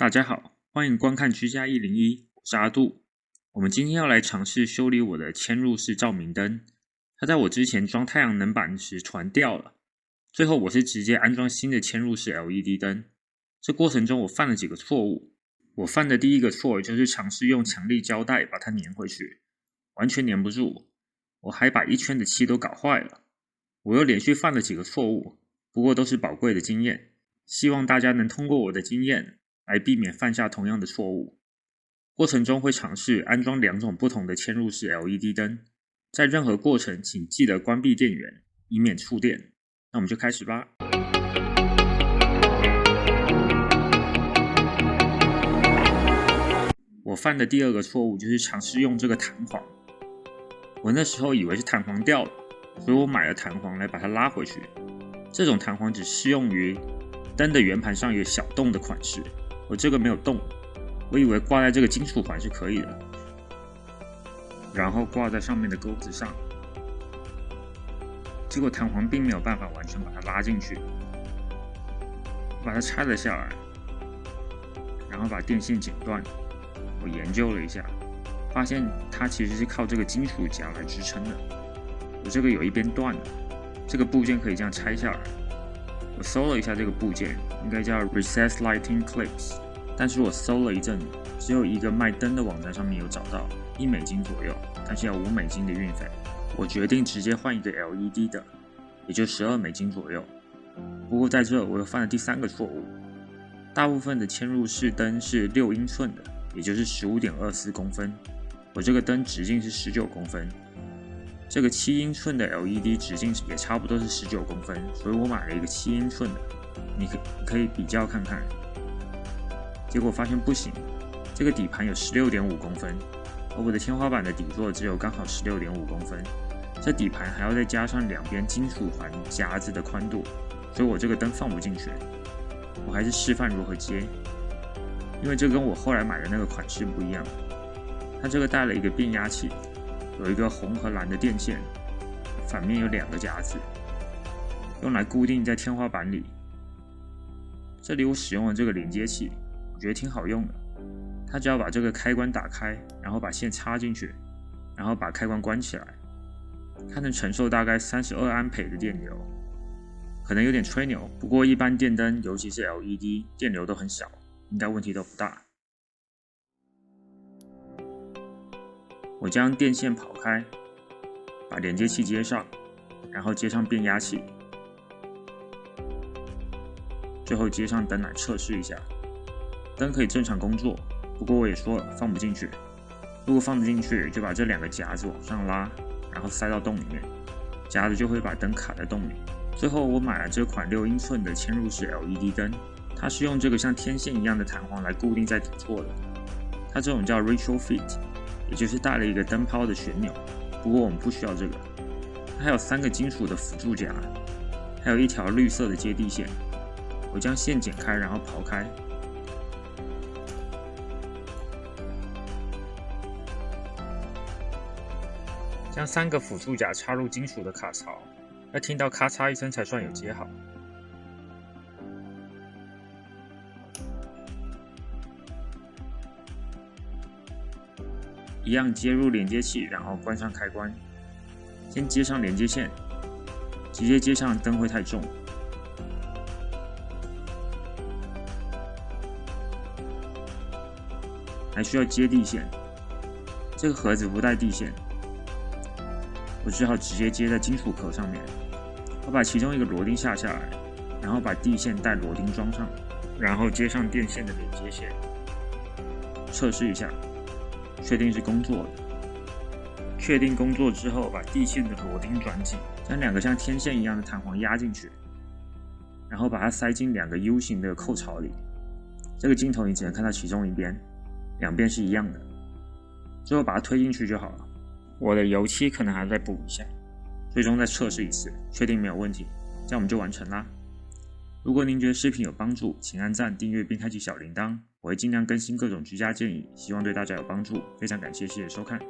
大家好，欢迎观看居家101，我是阿杜。我们今天要来尝试修理我的嵌入式照明灯，它在我之前装太阳能板时突然掉了，最后我是直接安装新的嵌入式 LED 灯。这过程中我犯了几个错误。我犯的第一个错就是尝试用强力胶带把它粘回去，完全粘不住，我还把一圈的漆都搞坏了。我又连续犯了几个错误，不过都是宝贵的经验，希望大家能通过我的经验来避免犯下同样的错误。过程中会尝试安装2种不同的嵌入式 LED 灯，在任何过程请记得关闭电源，以免触电。那我们就开始吧。我犯的第二个错误就是尝试用这个弹簧，我那时候以为是弹簧掉了，所以我买了弹簧来把它拉回去。这种弹簧只适用于灯的圆盘上有小洞的款式，我这个没有洞，我以为挂在这个金属环是可以的，然后挂在上面的钩子上，结果弹簧并没有办法完全把它拉进去。我把它拆了下来，然后把电线剪断。我研究了一下，发现它其实是靠这个金属夹来支撑的。我这个有一边断了，这个部件可以这样拆下来。我搜了一下这个部件，应该叫 Recessed Lighting Clips， 但是我搜了一阵，只有一个卖灯的网站上面有找到$1左右，但是要$5的运费。我决定直接换一个 LED 的，也就$12左右。不过在这我又犯了第3个错误，大部分的嵌入式灯是6英寸的，也就是 15.24公分，我这个灯直径是19公分，这个7英寸的 LED 直径也差不多是19公分，所以我买了一个7英寸的，你可以比较看看。结果发现不行，这个底盘有 16.5公分，而我的天花板的底座只有刚好 16.5公分，这底盘还要再加上2边金属环夹子的宽度，所以我这个灯放不进去。我还是示范如何接，因为这跟我后来买的那个款式不一样，它这个带了一个变压器，有一个红和蓝的电线，反面有2个夹子，用来固定在天花板里。这里我使用了这个连接器，我觉得挺好用的。它只要把这个开关打开，然后把线插进去，然后把开关关起来，它能承受大概32安培的电流，可能有点吹牛，不过一般电灯，尤其是 LED， 电流都很小，应该问题都不大。我将电线跑开，把连接器接上，然后接上变压器，最后接上灯来测试一下。灯可以正常工作，不过我也说了放不进去。如果放得进去，就把这2个夹子往上拉，然后塞到洞里面，夹子就会把灯卡在洞里。最后我买了这款6英寸的嵌入式 LED 灯，它是用这个像天线一样的弹簧来固定在底座的，它这种叫 retrofit， 也就是带了一个灯泡的旋钮，不过我们不需要这个。它还有3个金属的辅助夹，还有一条绿色的接地线。我将线剪开，然后刨开，将3个辅助夹插入金属的卡槽，要听到咔嚓一声才算有接好。一样接入连接器，然后关上开关。先接上连接线，直接接上灯会太重。还需要接地线，这个盒子不带地线，我只好直接接在金属壳上面。我把其中一个螺钉下来，然后把地线带螺钉装上，然后接上电线的连接线，测试一下，确定是工作的。确定工作之后，把地线的螺钉转紧，将2个像天线一样的弹簧压进去，然后把它塞进2个 U 型的扣槽里。这个镜头你只能看到其中一边，2边是一样的。最后把它推进去就好了。我的油漆可能还要再补一下，最终再测试一次，确定没有问题，这样我们就完成啦。如果您觉得视频有帮助，请按赞、订阅并开启小铃铛，我会尽量更新各种居家建议，希望对大家有帮助。非常感谢，谢谢收看。